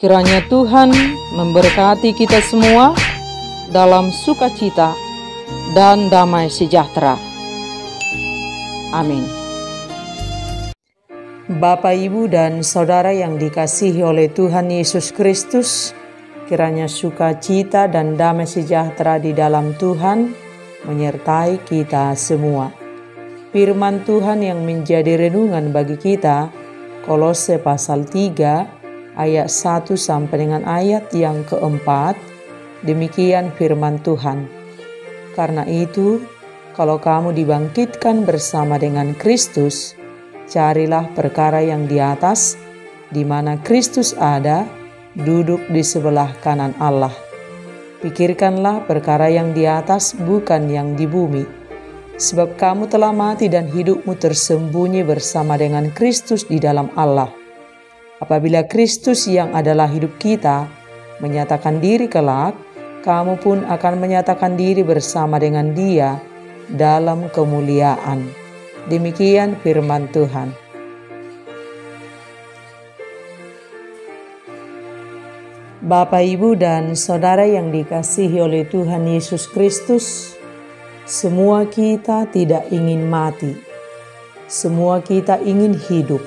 Kiranya Tuhan memberkati kita semua dalam sukacita dan damai sejahtera. Amin. Bapak, Ibu, dan Saudara yang dikasihi oleh Tuhan Yesus Kristus, kiranya sukacita dan damai sejahtera di dalam Tuhan menyertai kita semua. Firman Tuhan yang menjadi renungan bagi kita, Kolose pasal 3, ayat 1 sampai dengan ayat yang keempat. Demikian firman Tuhan. Karena itu, kalau kamu dibangkitkan bersama dengan Kristus, carilah perkara yang di atas, di mana Kristus ada, duduk di sebelah kanan Allah. Pikirkanlah perkara yang di atas, bukan yang di bumi. Sebab kamu telah mati dan hidupmu tersembunyi bersama dengan Kristus di dalam Allah. Apabila Kristus yang adalah hidup kita menyatakan diri kelak, kamu pun akan menyatakan diri bersama dengan Dia dalam kemuliaan. Demikian firman Tuhan. Bapak, Ibu, dan Saudara yang dikasihi oleh Tuhan Yesus Kristus, semua kita tidak ingin mati. Semua kita ingin hidup.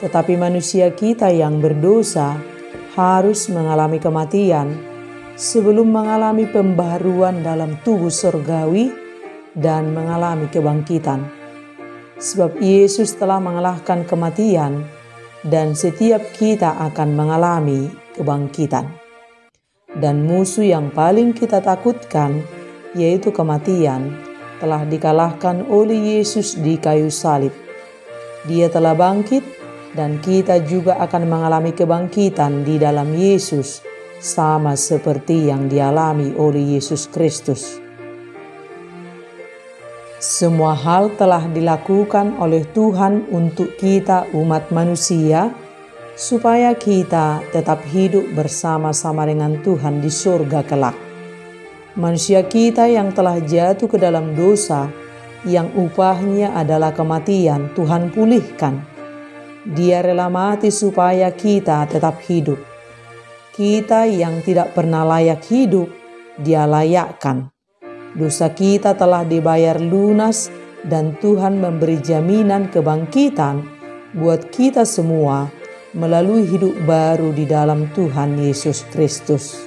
Tetapi manusia kita yang berdosa harus mengalami kematian sebelum mengalami pembaharuan dalam tubuh surgawi dan mengalami kebangkitan. Sebab Yesus telah mengalahkan kematian dan setiap kita akan mengalami kebangkitan. Dan musuh yang paling kita takutkan, yaitu kematian, telah dikalahkan oleh Yesus di kayu salib. Dia telah bangkit, dan kita juga akan mengalami kebangkitan di dalam Yesus, sama seperti yang dialami oleh Yesus Kristus. Semua hal telah dilakukan oleh Tuhan untuk kita umat manusia, supaya kita tetap hidup bersama-sama dengan Tuhan di surga kelak. Manusia kita yang telah jatuh ke dalam dosa, yang upahnya adalah kematian, Tuhan pulihkan. Dia rela mati supaya kita tetap hidup. Kita yang tidak pernah layak hidup, Dia layakkan. Dosa kita telah dibayar lunas dan Tuhan memberi jaminan kebangkitan buat kita semua melalui hidup baru di dalam Tuhan Yesus Kristus.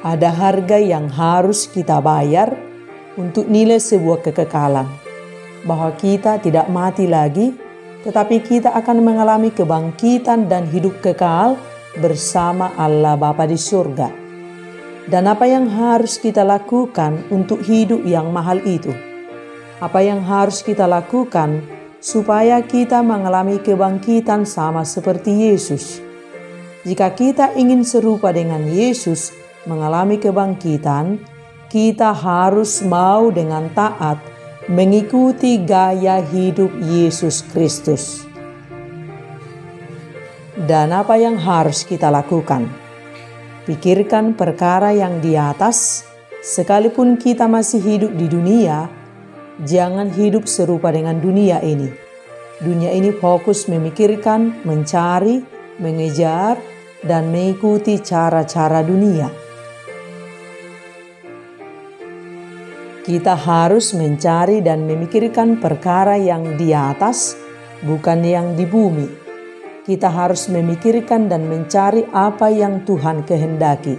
Ada harga yang harus kita bayar untuk nilai sebuah kekekalan. Bahwa kita tidak mati lagi, tetapi kita akan mengalami kebangkitan dan hidup kekal bersama Allah Bapa di surga. Dan apa yang harus kita lakukan untuk hidup yang mahal itu? Apa yang harus kita lakukan supaya kita mengalami kebangkitan sama seperti Yesus? Jika kita ingin serupa dengan Yesus mengalami kebangkitan, kita harus mau dengan taat mengikuti gaya hidup Yesus Kristus. Dan apa yang harus kita lakukan? Pikirkan perkara yang di atas, sekalipun kita masih hidup di dunia, jangan hidup serupa dengan dunia ini. Dunia ini fokus memikirkan, mencari, mengejar, dan mengikuti cara-cara dunia. Kita harus mencari dan memikirkan perkara yang di atas, bukan yang di bumi. Kita harus memikirkan dan mencari apa yang Tuhan kehendaki.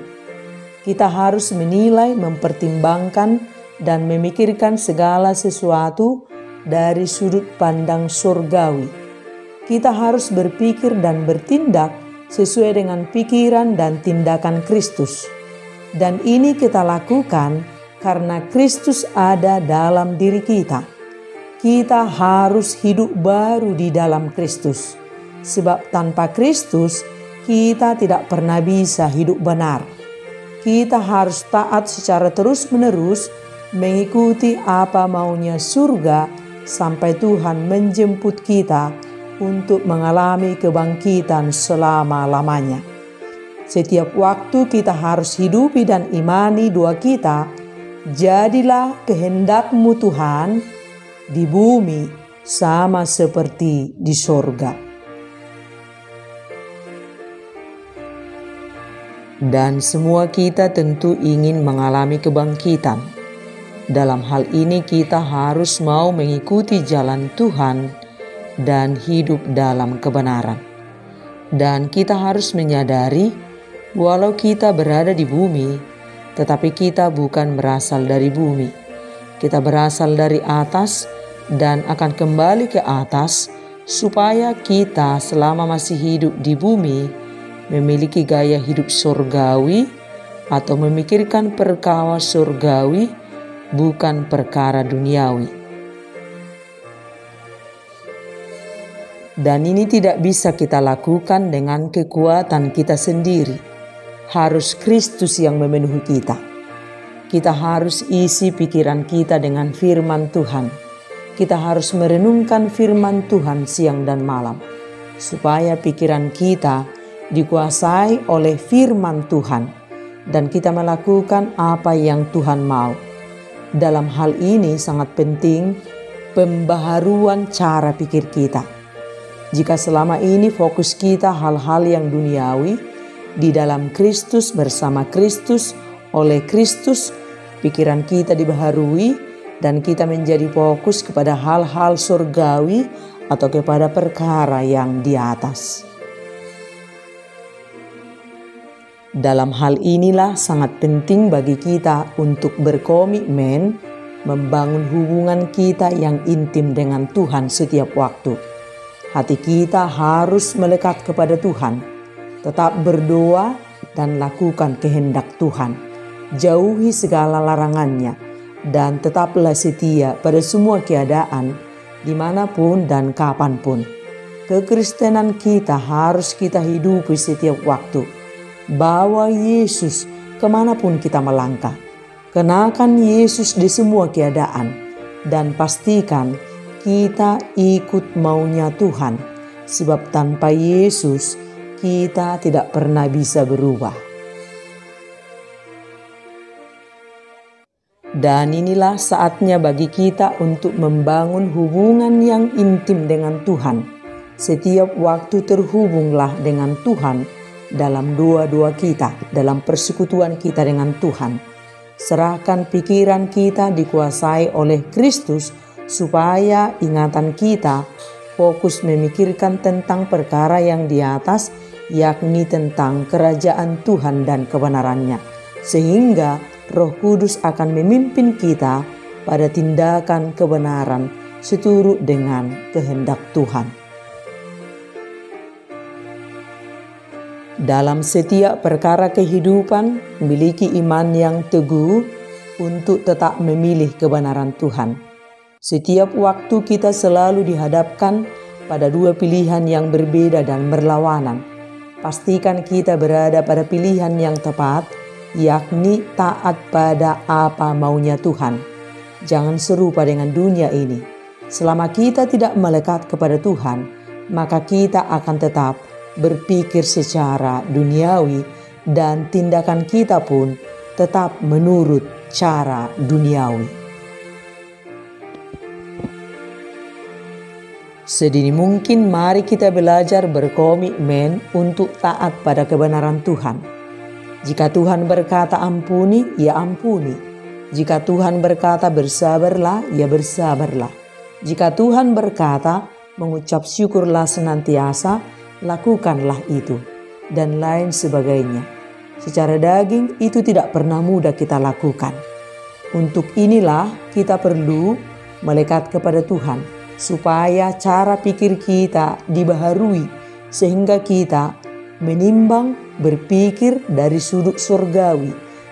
Kita harus menilai, mempertimbangkan, dan memikirkan segala sesuatu dari sudut pandang surgawi. Kita harus berpikir dan bertindak sesuai dengan pikiran dan tindakan Kristus. Dan ini kita lakukan karena Kristus ada dalam diri kita. Kita harus hidup baru di dalam Kristus. Sebab tanpa Kristus, kita tidak pernah bisa hidup benar. Kita harus taat secara terus-menerus mengikuti apa maunya surga sampai Tuhan menjemput kita untuk mengalami kebangkitan selama-lamanya. Setiap waktu kita harus hidupi dan imani doa kita, jadilah kehendak-Mu Tuhan di bumi sama seperti di sorga. Dan semua kita tentu ingin mengalami kebangkitan. Dalam hal ini kita harus mau mengikuti jalan Tuhan dan hidup dalam kebenaran. Dan kita harus menyadari walau kita berada di bumi, tetapi kita bukan berasal dari bumi. Kita berasal dari atas dan akan kembali ke atas supaya kita selama masih hidup di bumi memiliki gaya hidup surgawi atau memikirkan perkara surgawi, bukan perkara duniawi. Dan ini tidak bisa kita lakukan dengan kekuatan kita sendiri. Harus Kristus yang memenuhi kita. Kita harus isi pikiran kita dengan firman Tuhan. Kita harus merenungkan firman Tuhan siang dan malam, supaya pikiran kita dikuasai oleh firman Tuhan dan kita melakukan apa yang Tuhan mau. Dalam hal ini sangat penting pembaharuan cara pikir kita. Jika selama ini fokus kita hal-hal yang duniawi, di dalam Kristus, bersama Kristus, oleh Kristus, pikiran kita dibaharui dan kita menjadi fokus kepada hal-hal surgawi atau kepada perkara yang di atas. Dalam hal inilah sangat penting bagi kita untuk berkomitmen membangun hubungan kita yang intim dengan Tuhan setiap waktu. Hati kita harus melekat kepada Tuhan, tetap berdoa dan lakukan kehendak Tuhan. Jauhi segala larangannya dan tetaplah setia pada semua keadaan, dimanapun dan kapanpun. Kekristenan kita harus kita hidupi setiap waktu. Bawa Yesus kemanapun kita melangkah. Kenakan Yesus di semua keadaan dan pastikan kita ikut maunya Tuhan, sebab tanpa Yesus kita tidak pernah bisa berubah. Dan inilah saatnya bagi kita untuk membangun hubungan yang intim dengan Tuhan. Setiap waktu terhubunglah dengan Tuhan dalam doa-doa kita, dalam persekutuan kita dengan Tuhan. Serahkan pikiran kita dikuasai oleh Kristus supaya ingatan kita fokus memikirkan tentang perkara yang di atas, yakni tentang kerajaan Tuhan dan kebenarannya. Sehingga Roh Kudus akan memimpin kita pada tindakan kebenaran seturut dengan kehendak Tuhan. Dalam setiap perkara kehidupan, miliki iman yang teguh untuk tetap memilih kebenaran Tuhan. Setiap waktu kita selalu dihadapkan pada dua pilihan yang berbeda dan berlawanan. Pastikan kita berada pada pilihan yang tepat, yakni taat pada apa maunya Tuhan. Jangan serupa dengan dunia ini. Selama kita tidak melekat kepada Tuhan, maka kita akan tetap berpikir secara duniawi dan tindakan kita pun tetap menurut cara duniawi. Sedini mungkin mari kita belajar berkomitmen untuk taat pada kebenaran Tuhan. Jika Tuhan berkata ampuni, ya ampuni. Jika Tuhan berkata bersabarlah, ya bersabarlah. Jika Tuhan berkata mengucap syukurlah senantiasa, lakukanlah itu, dan lain sebagainya. Secara daging itu tidak pernah mudah kita lakukan. Untuk inilah kita perlu melekat kepada Tuhan, supaya cara pikir kita dibaharui, sehingga kita menimbang berpikir dari sudut surgawi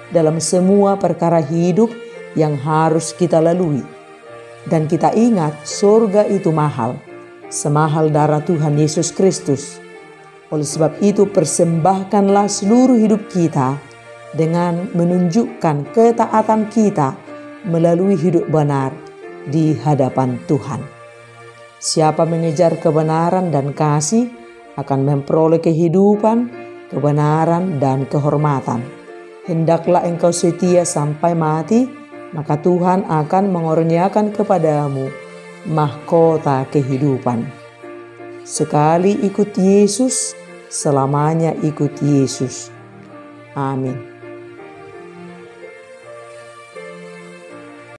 dalam semua perkara hidup yang harus kita lalui. Dan kita ingat surga itu mahal, semahal darah Tuhan Yesus Kristus. Oleh sebab itu persembahkanlah seluruh hidup kita dengan menunjukkan ketaatan kita melalui hidup benar di hadapan Tuhan. Siapa mengejar kebenaran dan kasih akan memperoleh kehidupan, kebenaran, dan kehormatan. Hendaklah engkau setia sampai mati, maka Tuhan akan mengurniakan kepadamu mahkota kehidupan. Sekali ikut Yesus, selamanya ikut Yesus. Amin.